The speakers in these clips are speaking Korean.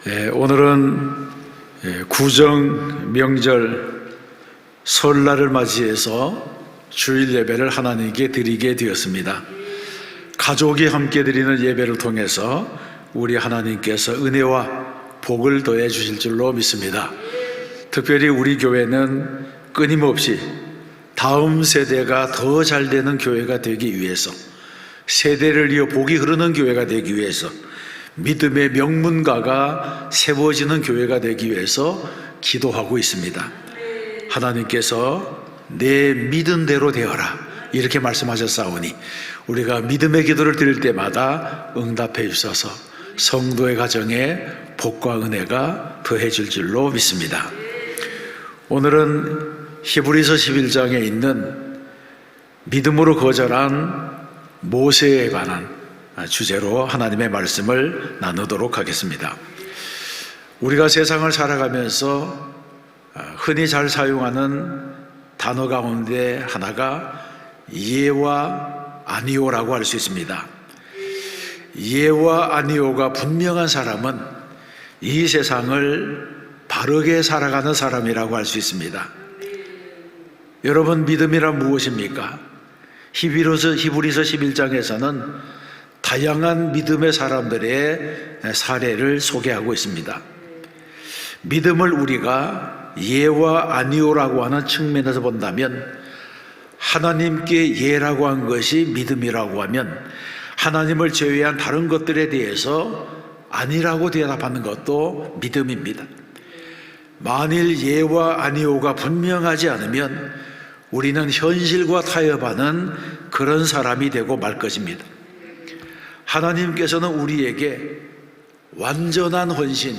오늘은 구정 명절 설날을 맞이해서 주일 예배를 하나님께 드리게 되었습니다. 가족이 함께 드리는 예배를 통해서 우리 하나님께서 은혜와 복을 더해 주실 줄로 믿습니다. 특별히 우리 교회는 끊임없이 다음 세대가 더 잘 되는 교회가 되기 위해서, 세대를 이어 복이 흐르는 교회가 되기 위해서, 믿음의 명문가가 세워지는 교회가 되기 위해서 기도하고 있습니다. 하나님께서 내 믿은 대로 되어라 이렇게 말씀하셨사오니 우리가 믿음의 기도를 드릴 때마다 응답해 주셔서 성도의 가정에 복과 은혜가 더해질 줄로 믿습니다. 오늘은 히브리서 11장에 있는 믿음으로 거절한 모세에 관한 주제로 하나님의 말씀을 나누도록 하겠습니다. 우리가 세상을 살아가면서 흔히 잘 사용하는 단어 가운데 하나가 예와 아니오라고 할 수 있습니다. 예와 아니오가 분명한 사람은 이 세상을 바르게 살아가는 사람이라고 할 수 있습니다. 여러분, 믿음이란 무엇입니까? 히브리서 11장에서는 다양한 믿음의 사람들의 사례를 소개하고 있습니다. 믿음을 우리가 예와 아니오라고 하는 측면에서 본다면, 하나님께 예라고 한 것이 믿음이라고 하면 하나님을 제외한 다른 것들에 대해서 아니라고 대답하는 것도 믿음입니다. 만일 예와 아니오가 분명하지 않으면 우리는 현실과 타협하는 그런 사람이 되고 말 것입니다. 하나님께서는 우리에게 완전한 헌신,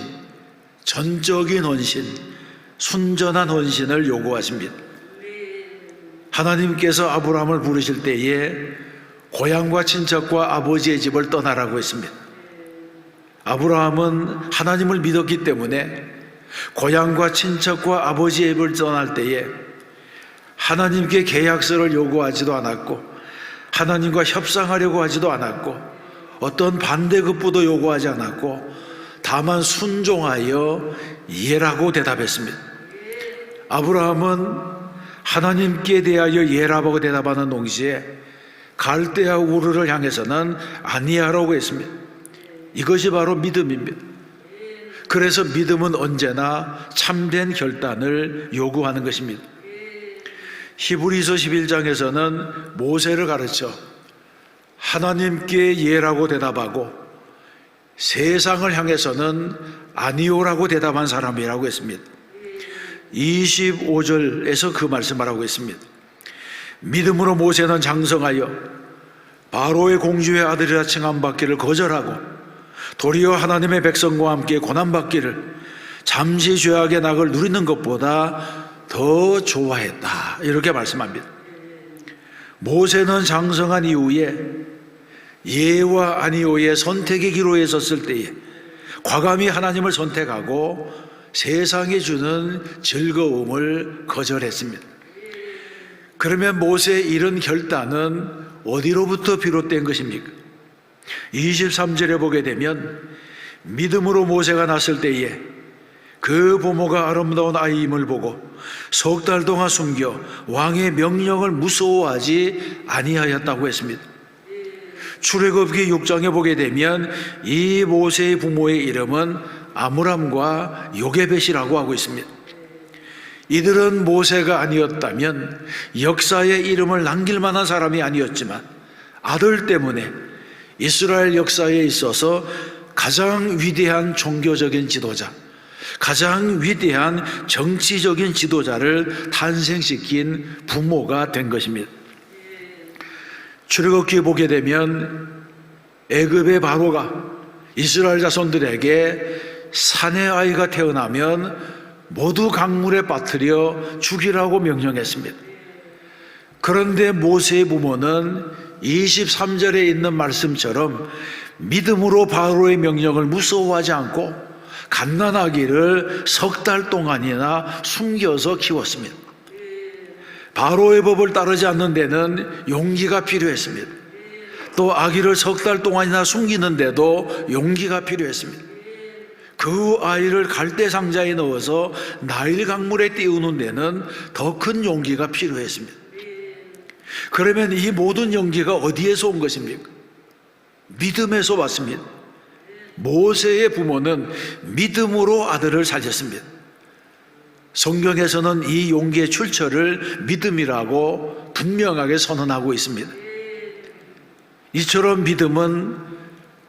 전적인 헌신, 순전한 헌신을 요구하십니다. 하나님께서 아브라함을 부르실 때에 고향과 친척과 아버지의 집을 떠나라고 했습니다. 아브라함은 하나님을 믿었기 때문에 고향과 친척과 아버지의 집을 떠날 때에 하나님께 계약서를 요구하지도 않았고, 하나님과 협상하려고 하지도 않았고, 어떤 반대급부도 요구하지 않았고, 다만 순종하여 예라고 대답했습니다. 아브라함은 하나님께 대하여 예라고 대답하는 동시에 갈대아 우르를 향해서는 아니야라고 했습니다. 이것이 바로 믿음입니다. 그래서 믿음은 언제나 참된 결단을 요구하는 것입니다. 히브리서 11장에서는 모세를 가르쳐 하나님께 예라고 대답하고 세상을 향해서는 아니오라고 대답한 사람이라고 했습니다. 25절에서 그 말씀을 하고 있습니다. 믿음으로 모세는 장성하여 바로의 공주의 아들이라 칭함받기를 거절하고 도리어 하나님의 백성과 함께 고난받기를 잠시 죄악의 낙을 누리는 것보다 더 좋아했다, 이렇게 말씀합니다. 모세는 장성한 이후에 예와 아니오의 선택의 기로에 섰을 때에 과감히 하나님을 선택하고 세상에 주는 즐거움을 거절했습니다. 그러면 모세의 이런 결단은 어디로부터 비롯된 것입니까? 23절에 보게 되면 믿음으로 모세가 났을 때에 그 부모가 아름다운 아이임을 보고 석 달 동안 숨겨 왕의 명령을 무서워하지 아니하였다고 했습니다. 출애굽기 6장에 보게 되면 이 모세의 부모의 이름은 아므람과 요게벳이라고 하고 있습니다. 이들은 모세가 아니었다면 역사의 이름을 남길 만한 사람이 아니었지만 아들 때문에 이스라엘 역사에 있어서 가장 위대한 종교적인 지도자, 가장 위대한 정치적인 지도자를 탄생시킨 부모가 된 것입니다. 출애굽기에 보게 되면 애굽의 바로가 이스라엘 자손들에게 사내 아이가 태어나면 모두 강물에 빠뜨려 죽이라고 명령했습니다. 그런데 모세의 부모는 23절에 있는 말씀처럼 믿음으로 바로의 명령을 무서워하지 않고 갓난아기를 석 달 동안이나 숨겨서 키웠습니다. 바로의 법을 따르지 않는 데는 용기가 필요했습니다. 또 아기를 석 달 동안이나 숨기는데도 용기가 필요했습니다. 그 아이를 갈대 상자에 넣어서 나일 강물에 띄우는 데는 더 큰 용기가 필요했습니다. 그러면 이 모든 용기가 어디에서 온 것입니까? 믿음에서 왔습니다. 모세의 부모는 믿음으로 아들을 살렸습니다. 성경에서는 이 용기의 출처를 믿음이라고 분명하게 선언하고 있습니다. 이처럼 믿음은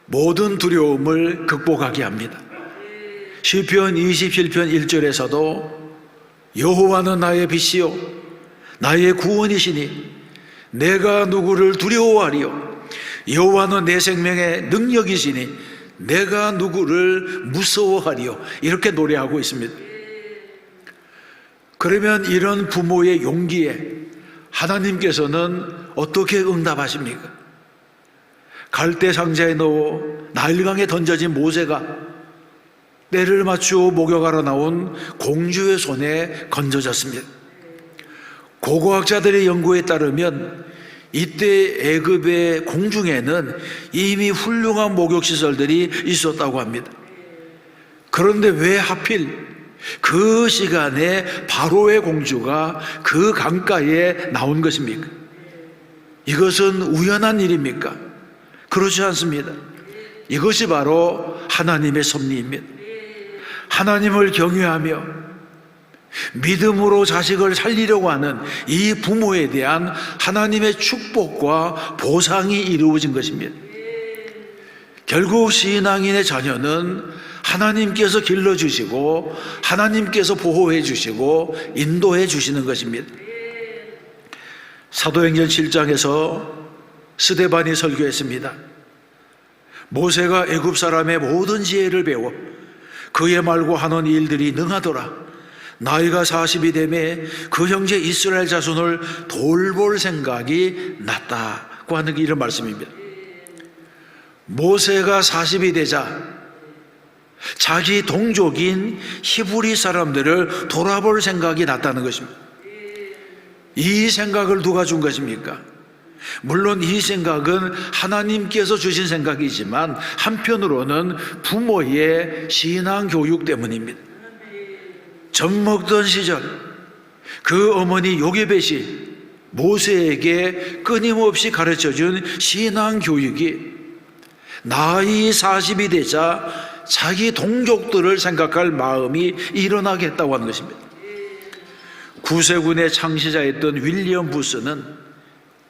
모든 두려움을 극복하게 합니다. 시편 27편 1절에서도 여호와는 나의 빛이요 나의 구원이시니 내가 누구를 두려워하리요 여호와는 내 생명의 능력이시니 내가 누구를 무서워하리요, 이렇게 노래하고 있습니다. 그러면 이런 부모의 용기에 하나님께서는 어떻게 응답하십니까? 갈대 상자에 넣어 나일강에 던져진 모세가 때를 맞추어 목욕하러 나온 공주의 손에 건져졌습니다. 고고학자들의 연구에 따르면 이때 애굽의 공중에는 이미 훌륭한 목욕시설들이 있었다고 합니다. 그런데 왜 하필 그 시간에 바로의 공주가 그 강가에 나온 것입니까? 이것은 우연한 일입니까? 그렇지 않습니다. 이것이 바로 하나님의 섭리입니다. 하나님을 경외하며 믿음으로 자식을 살리려고 하는 이 부모에 대한 하나님의 축복과 보상이 이루어진 것입니다. 결국 신앙인의 자녀는 하나님께서 길러주시고 하나님께서 보호해 주시고 인도해 주시는 것입니다. 사도행전 7장에서 스데반이 설교했습니다. 모세가 애굽 사람의 모든 지혜를 배워 그의 말고 하는 일들이 능하더라. 나이가 40이 되매 그 형제 이스라엘 자손을 돌볼 생각이 났다고 하는 이런 말씀입니다. 모세가 40이 되자 자기 동족인 히브리 사람들을 돌아볼 생각이 났다는 것입니다. 이 생각을 누가 준 것입니까? 물론 이 생각은 하나님께서 주신 생각이지만 한편으로는 부모의 신앙 교육 때문입니다. 젖먹던 시절 그 어머니 요게벳이 모세에게 끊임없이 가르쳐준 신앙 교육이 나이 40이 되자 자기 동족들을 생각할 마음이 일어나게 했다고 하는 것입니다. 구세군의 창시자였던 윌리엄 부스는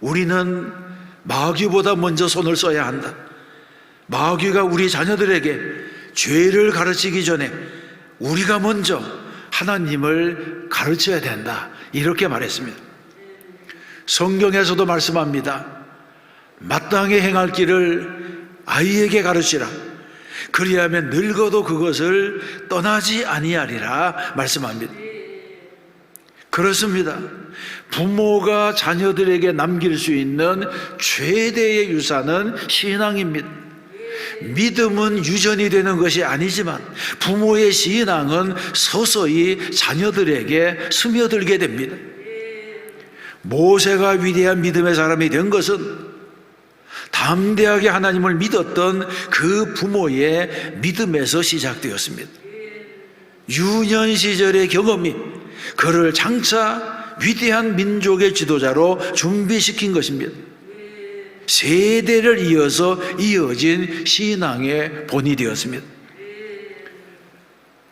우리는 마귀보다 먼저 손을 써야 한다. 마귀가 우리 자녀들에게 죄를 가르치기 전에 우리가 먼저 하나님을 가르쳐야 된다, 이렇게 말했습니다. 성경에서도 말씀합니다. 마땅히 행할 길을 아이에게 가르치라. 그리하면 늙어도 그것을 떠나지 아니하리라 말씀합니다. 그렇습니다. 부모가 자녀들에게 남길 수 있는 최대의 유산은 신앙입니다. 믿음은 유전이 되는 것이 아니지만 부모의 신앙은 서서히 자녀들에게 스며들게 됩니다. 모세가 위대한 믿음의 사람이 된 것은 담대하게 하나님을 믿었던 그 부모의 믿음에서 시작되었습니다. 유년 시절의 경험이 그를 장차 위대한 민족의 지도자로 준비시킨 것입니다. 세대를 이어서 이어진 신앙의 본이 되었습니다.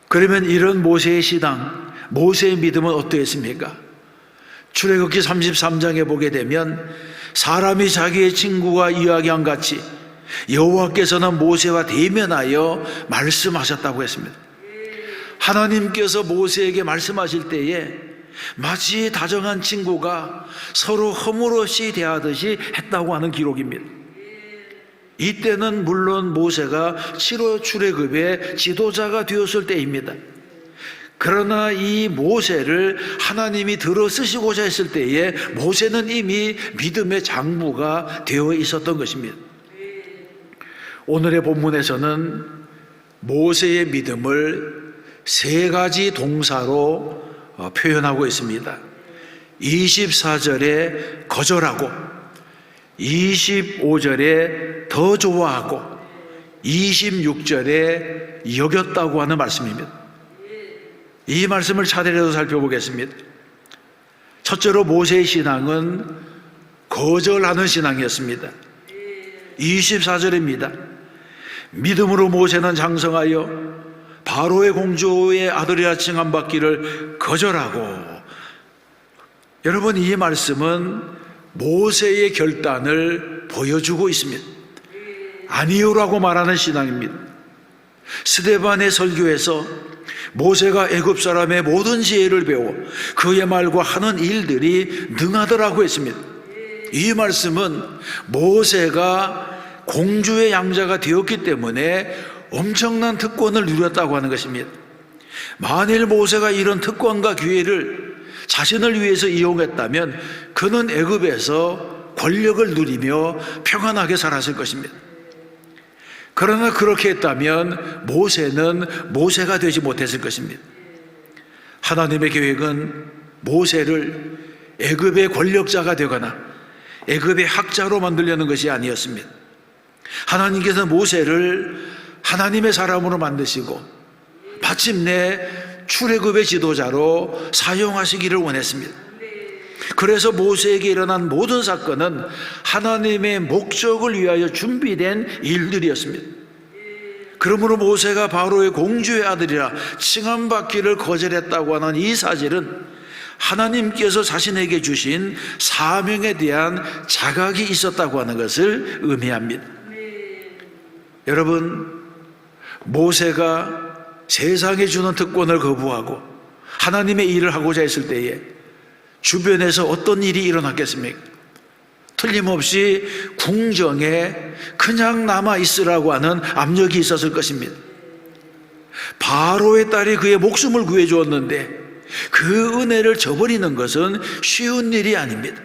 그러면 이런 모세의 신앙, 모세의 믿음은 어떠했습니까? 출애굽기 33장에 보게 되면 사람이 자기의 친구가 이야기한 같이 여호와께서는 모세와 대면하여 말씀하셨다고 했습니다. 하나님께서 모세에게 말씀하실 때에 마치 다정한 친구가 서로 허물없이 대하듯이 했다고 하는 기록입니다. 이때는 물론 모세가 7호 출애굽의 지도자가 되었을 때입니다. 그러나 이 모세를 하나님이 들어 쓰시고자 했을 때에 모세는 이미 믿음의 장부가 되어 있었던 것입니다. 오늘의 본문에서는 모세의 믿음을 세 가지 동사로 표현하고 있습니다. 24절에 거절하고, 25절에 더 좋아하고, 26절에 여겼다고 하는 말씀입니다. 이 말씀을 차례로 살펴보겠습니다. 첫째로 모세의 신앙은 거절하는 신앙이었습니다. 24절입니다. 믿음으로 모세는 장성하여 바로의 공주의 아들이라 칭함받기를 거절하고, 여러분, 이 말씀은 모세의 결단을 보여주고 있습니다. 아니요라고 말하는 신앙입니다. 스데반의 설교에서 모세가 애굽 사람의 모든 지혜를 배워 그의 말과 하는 일들이 능하더라고 했습니다. 이 말씀은 모세가 공주의 양자가 되었기 때문에 엄청난 특권을 누렸다고 하는 것입니다. 만일 모세가 이런 특권과 기회를 자신을 위해서 이용했다면 그는 애굽에서 권력을 누리며 평안하게 살았을 것입니다. 그러나 그렇게 했다면 모세는 모세가 되지 못했을 것입니다. 하나님의 계획은 모세를 애굽의 권력자가 되거나 애굽의 학자로 만들려는 것이 아니었습니다. 하나님께서 모세를 하나님의 사람으로 만드시고 마침내 출애굽의 지도자로 사용하시기를 원했습니다. 그래서 모세에게 일어난 모든 사건은 하나님의 목적을 위하여 준비된 일들이었습니다. 그러므로 모세가 바로의 공주의 아들이라 칭함받기를 거절했다고 하는 이 사실은 하나님께서 자신에게 주신 사명에 대한 자각이 있었다고 하는 것을 의미합니다. 여러분, 모세가 세상에 주는 특권을 거부하고 하나님의 일을 하고자 했을 때에 주변에서 어떤 일이 일어났겠습니까? 틀림없이 궁정에 그냥 남아있으라고 하는 압력이 있었을 것입니다. 바로의 딸이 그의 목숨을 구해주었는데 그 은혜를 저버리는 것은 쉬운 일이 아닙니다.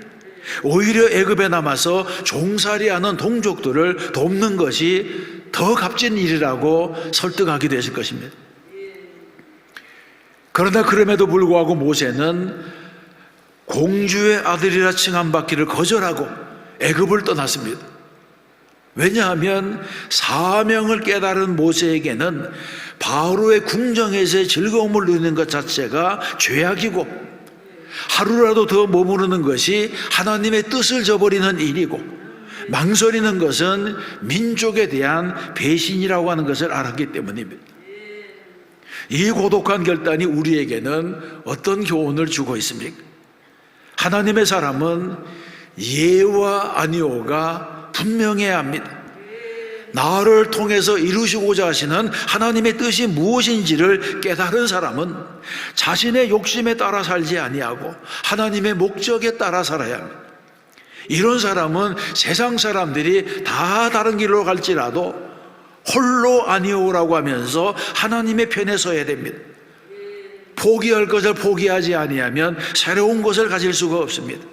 오히려 애굽에 남아서 종살이하는 동족들을 돕는 것이 더 값진 일이라고 설득하기도 했을 것입니다. 그러나 그럼에도 불구하고 모세는 공주의 아들이라 칭함받기를 거절하고 애굽을 떠났습니다. 왜냐하면 사명을 깨달은 모세에게는 바로의 궁정에서의 즐거움을 누리는 것 자체가 죄악이고 하루라도 더 머무르는 것이 하나님의 뜻을 저버리는 일이고 망설이는 것은 민족에 대한 배신이라고 하는 것을 알았기 때문입니다. 이 고독한 결단이 우리에게는 어떤 교훈을 주고 있습니까? 하나님의 사람은 예와 아니오가 분명해야 합니다. 나를 통해서 이루시고자 하시는 하나님의 뜻이 무엇인지를 깨달은 사람은 자신의 욕심에 따라 살지 아니하고 하나님의 목적에 따라 살아야 합니다. 이런 사람은 세상 사람들이 다 다른 길로 갈지라도 홀로 아니오라고 하면서 하나님의 편에 서야 됩니다. 포기할 것을 포기하지 아니하면 새로운 것을 가질 수가 없습니다.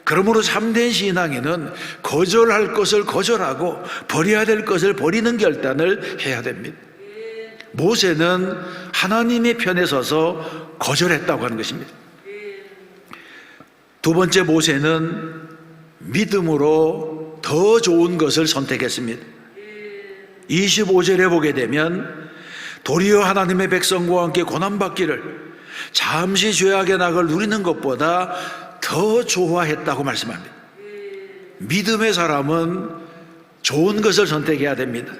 그러므로 참된 신앙에는 거절할 것을 거절하고 버려야 될 것을 버리는 결단을 해야 됩니다. 모세는 하나님의 편에 서서 거절했다고 하는 것입니다. 두 번째, 모세는 믿음으로 더 좋은 것을 선택했습니다. 25절에 보게 되면 도리어 하나님의 백성과 함께 고난받기를 잠시 죄악의 낙을 누리는 것보다 더 좋아했다고 말씀합니다. 믿음의 사람은 좋은 것을 선택해야 됩니다.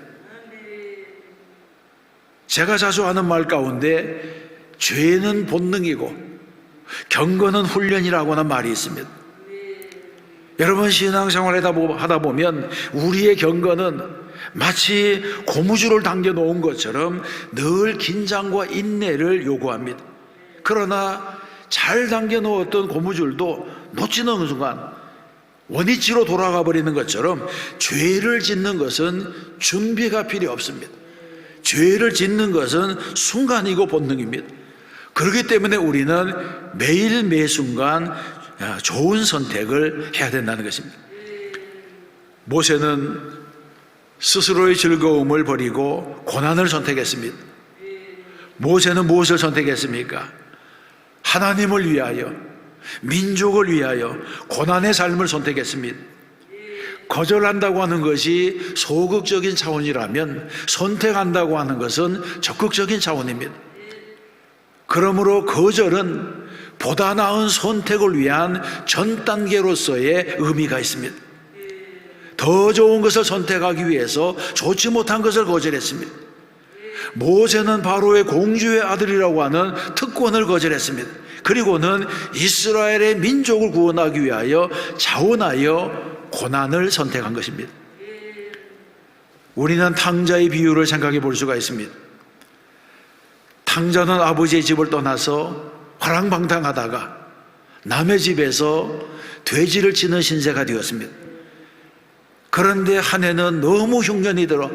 제가 자주 하는 말 가운데 죄는 본능이고 경건은 훈련이라고 하는 말이 있습니다. 여러분, 신앙생활을 하다 보면 우리의 경건은 마치 고무줄을 당겨놓은 것처럼 늘 긴장과 인내를 요구합니다. 그러나 잘 당겨놓았던 고무줄도 놓치는 순간 원위치로 돌아가 버리는 것처럼 죄를 짓는 것은 준비가 필요 없습니다. 죄를 짓는 것은 순간이고 본능입니다. 그렇기 때문에 우리는 매일 매순간 좋은 선택을 해야 된다는 것입니다. 모세는 스스로의 즐거움을 버리고 고난을 선택했습니다. 모세는 무엇을 선택했습니까? 하나님을 위하여, 민족을 위하여 고난의 삶을 선택했습니다. 거절한다고 하는 것이 소극적인 차원이라면 선택한다고 하는 것은 적극적인 차원입니다. 그러므로 거절은 보다 나은 선택을 위한 전 단계로서의 의미가 있습니다. 더 좋은 것을 선택하기 위해서 좋지 못한 것을 거절했습니다. 모세는 바로의 공주의 아들이라고 하는 특권을 거절했습니다. 그리고는 이스라엘의 민족을 구원하기 위하여 자원하여 고난을 선택한 것입니다. 우리는 탕자의 비유를 생각해 볼 수가 있습니다. 탕자는 아버지의 집을 떠나서 화랑방탕하다가 남의 집에서 돼지를 치는 신세가 되었습니다. 그런데 한 해는 너무 흉년이 들어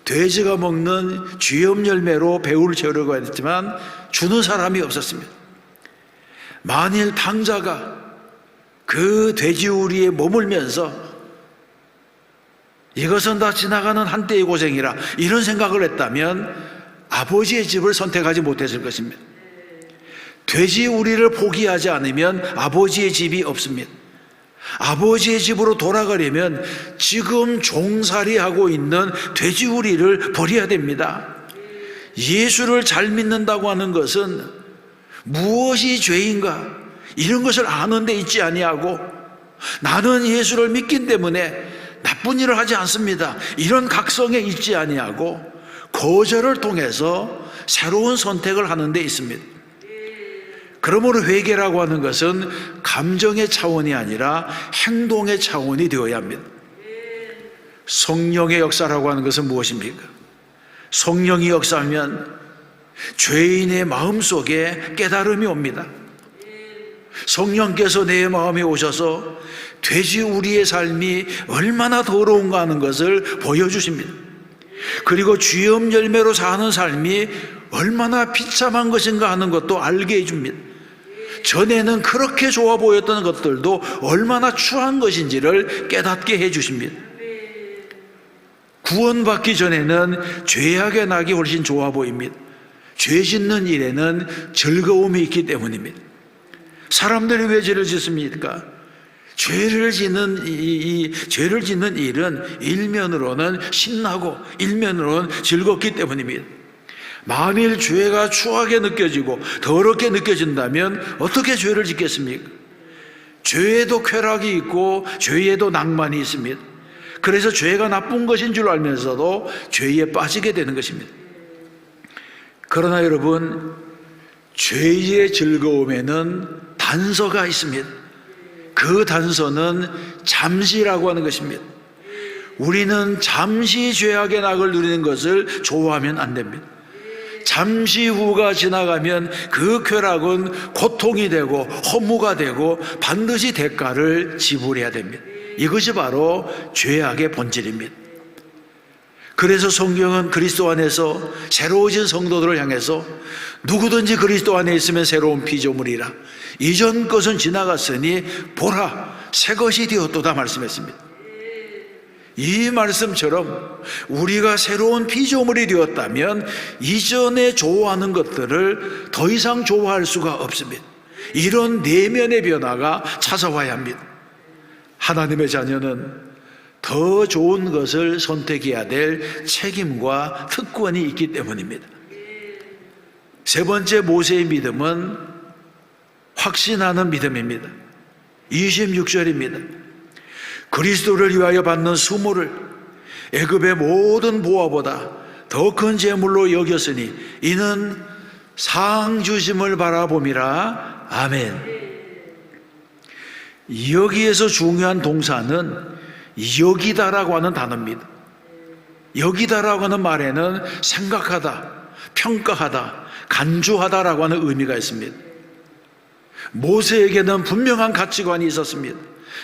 돼지가 먹는 쥐염 열매로 배후를 채우려고 했지만 주는 사람이 없었습니다. 만일 탕자가 그 돼지우리에 머물면서 이것은 다 지나가는 한때의 고생이라 이런 생각을 했다면 아버지의 집을 선택하지 못했을 것입니다. 돼지우리를 포기하지 않으면 아버지의 집이 없습니다. 아버지의 집으로 돌아가려면 지금 종살이하고 있는 돼지우리를 버려야 됩니다. 예수를 잘 믿는다고 하는 것은 무엇이 죄인가 이런 것을 아는 데 있지 아니하고 나는 예수를 믿기 때문에 나쁜 일을 하지 않습니다 이런 각성에 있지 아니하고 거절을 통해서 새로운 선택을 하는 데 있습니다. 그러므로 회개라고 하는 것은 감정의 차원이 아니라 행동의 차원이 되어야 합니다. 성령의 역사라고 하는 것은 무엇입니까? 성령이 역사하면 죄인의 마음속에 깨달음이 옵니다. 성령께서 내 마음에 오셔서 돼지우리의 삶이 얼마나 더러운가 하는 것을 보여주십니다. 그리고 쥐염 열매로 사는 삶이 얼마나 비참한 것인가 하는 것도 알게 해줍니다. 전에는 그렇게 좋아 보였던 것들도 얼마나 추한 것인지를 깨닫게 해주십니다. 구원받기 전에는 죄악의 낙이 훨씬 좋아 보입니다. 죄 짓는 일에는 즐거움이 있기 때문입니다. 사람들이 왜 죄를 짓습니까? 죄를 짓는 일은 일면으로는 신나고 일면으로는 즐겁기 때문입니다. 만일 죄가 추하게 느껴지고 더럽게 느껴진다면 어떻게 죄를 짓겠습니까? 죄에도 쾌락이 있고 죄에도 낭만이 있습니다. 그래서 죄가 나쁜 것인 줄 알면서도 죄에 빠지게 되는 것입니다. 그러나 여러분, 죄의 즐거움에는 단서가 있습니다. 그 단서는 잠시라고 하는 것입니다. 우리는 잠시 죄악의 낙을 누리는 것을 좋아하면 안 됩니다. 잠시 후가 지나가면 그 쾌락은 고통이 되고 허무가 되고 반드시 대가를 지불해야 됩니다. 이것이 바로 죄악의 본질입니다. 그래서 성경은 그리스도 안에서 새로워진 성도들을 향해서 누구든지 그리스도 안에 있으면 새로운 피조물이라 이전 것은 지나갔으니 보라 새 것이 되었도다 말씀했습니다. 이 말씀처럼 우리가 새로운 피조물이 되었다면 이전에 좋아하는 것들을 더 이상 좋아할 수가 없습니다. 이런 내면의 변화가 찾아와야 합니다. 하나님의 자녀는 더 좋은 것을 선택해야 될 책임과 특권이 있기 때문입니다. 세 번째 모세의 믿음은 확신하는 믿음입니다. 26절입니다. 그리스도를 위하여 받는 수모를 애굽의 모든 보화보다 더 큰 재물로 여겼으니 이는 상 주심을 바라봄이라. 아멘. 여기에서 중요한 동사는 여기다라고 하는 단어입니다. 여기다라고 하는 말에는 생각하다, 평가하다, 간주하다라고 하는 의미가 있습니다. 모세에게는 분명한 가치관이 있었습니다.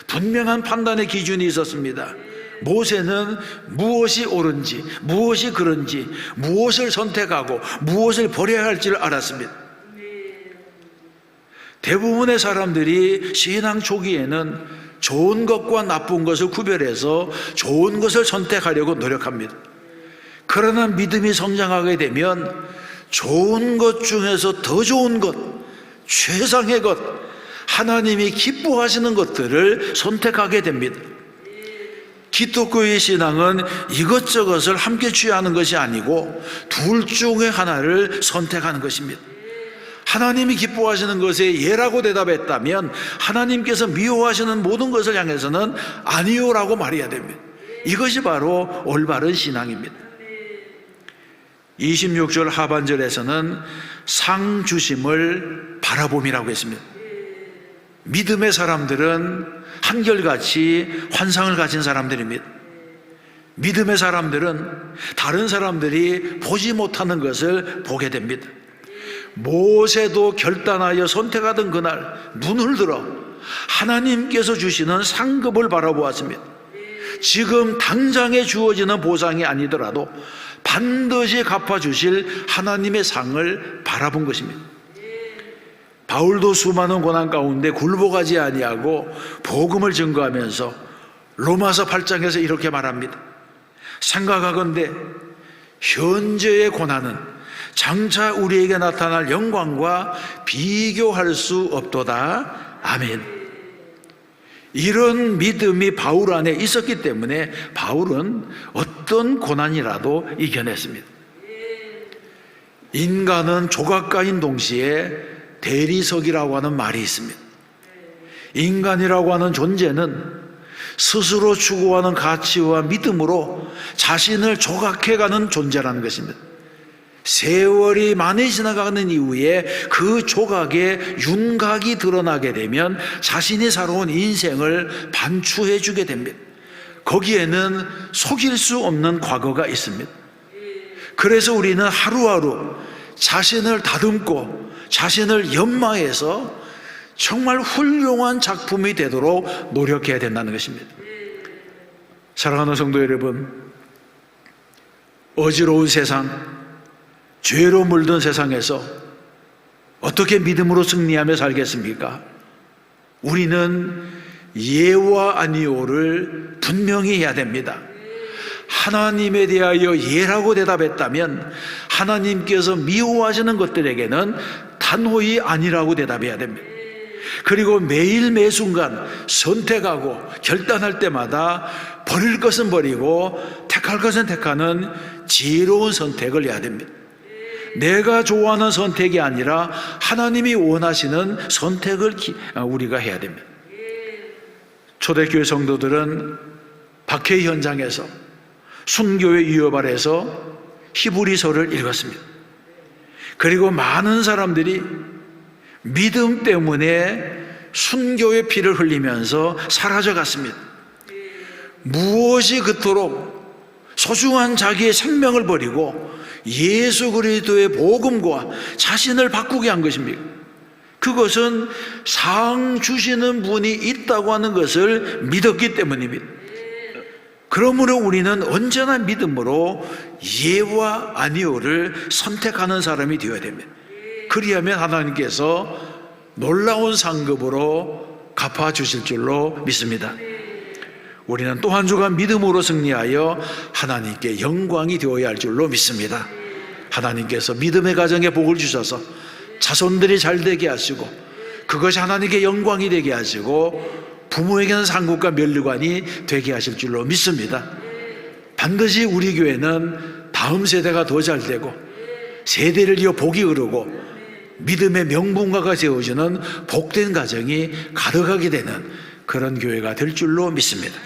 분명한 판단의 기준이 있었습니다. 모세는 무엇이 옳은지, 무엇이 그른지, 무엇을 선택하고 무엇을 버려야 할지를 알았습니다. 대부분의 사람들이 신앙 초기에는 좋은 것과 나쁜 것을 구별해서 좋은 것을 선택하려고 노력합니다. 그러나 믿음이 성장하게 되면 좋은 것 중에서 더 좋은 것, 최상의 것, 하나님이 기뻐하시는 것들을 선택하게 됩니다. 기독교의 신앙은 이것저것을 함께 취하는 것이 아니고 둘 중에 하나를 선택하는 것입니다. 하나님이 기뻐하시는 것에 예라고 대답했다면 하나님께서 미워하시는 모든 것을 향해서는 아니요라고 말해야 됩니다. 이것이 바로 올바른 신앙입니다. 26절 하반절에서는 상 주심을 바라봄이라고 했습니다. 믿음의 사람들은 한결같이 환상을 가진 사람들입니다. 믿음의 사람들은 다른 사람들이 보지 못하는 것을 보게 됩니다. 모세도 결단하여 선택하던 그날 눈을 들어 하나님께서 주시는 상급을 바라보았습니다. 지금 당장에 주어지는 보상이 아니더라도 반드시 갚아주실 하나님의 상을 바라본 것입니다. 바울도 수많은 고난 가운데 굴복하지 아니하고 복음을 증거하면서 로마서 8장에서 이렇게 말합니다. 생각하건대 현재의 고난은 장차 우리에게 나타날 영광과 비교할 수 없도다. 아멘. 이런 믿음이 바울 안에 있었기 때문에 바울은 어떤 고난이라도 이겨냈습니다. 인간은 조각가인 동시에 대리석이라고 하는 말이 있습니다. 인간이라고 하는 존재는 스스로 추구하는 가치와 믿음으로 자신을 조각해가는 존재라는 것입니다. 세월이 많이 지나가는 이후에 그 조각에 윤곽이 드러나게 되면 자신이 살아온 인생을 반추해 주게 됩니다. 거기에는 속일 수 없는 과거가 있습니다. 그래서 우리는 하루하루 자신을 다듬고 자신을 연마해서 정말 훌륭한 작품이 되도록 노력해야 된다는 것입니다. 사랑하는 성도 여러분, 어지러운 세상, 죄로 물든 세상에서 어떻게 믿음으로 승리하며 살겠습니까? 우리는 예와 아니오를 분명히 해야 됩니다. 하나님에 대하여 예라고 대답했다면 하나님께서 미워하시는 것들에게는 단호히 아니라고 대답해야 됩니다. 그리고 매일 매순간 선택하고 결단할 때마다 버릴 것은 버리고 택할 것은 택하는 지혜로운 선택을 해야 됩니다. 내가 좋아하는 선택이 아니라 하나님이 원하시는 선택을 우리가 해야 됩니다. 초대교회 성도들은 박해 현장에서 순교의 위협 아래서 히브리서를 읽었습니다. 그리고 많은 사람들이 믿음 때문에 순교의 피를 흘리면서 사라져갔습니다. 무엇이 그토록 소중한 자기의 생명을 버리고 예수 그리스도의 복음과 자신을 바꾸게 한 것입니까? 그것은 상 주시는 분이 있다고 하는 것을 믿었기 때문입니다. 그러므로 우리는 언제나 믿음으로 예와 아니오를 선택하는 사람이 되어야 됩니다. 그리하면 하나님께서 놀라운 상급으로 갚아주실 줄로 믿습니다. 우리는 또 한 주간 믿음으로 승리하여 하나님께 영광이 되어야 할 줄로 믿습니다. 하나님께서 믿음의 가정에 복을 주셔서 자손들이 잘 되게 하시고 그것이 하나님께 영광이 되게 하시고 부모에게는 상급과 면류관이 되게 하실 줄로 믿습니다. 반드시 우리 교회는 다음 세대가 더 잘 되고 세대를 이어 복이 흐르고 믿음의 명분가가 세워지는 복된 가정이 가득하게 되는 그런 교회가 될 줄로 믿습니다.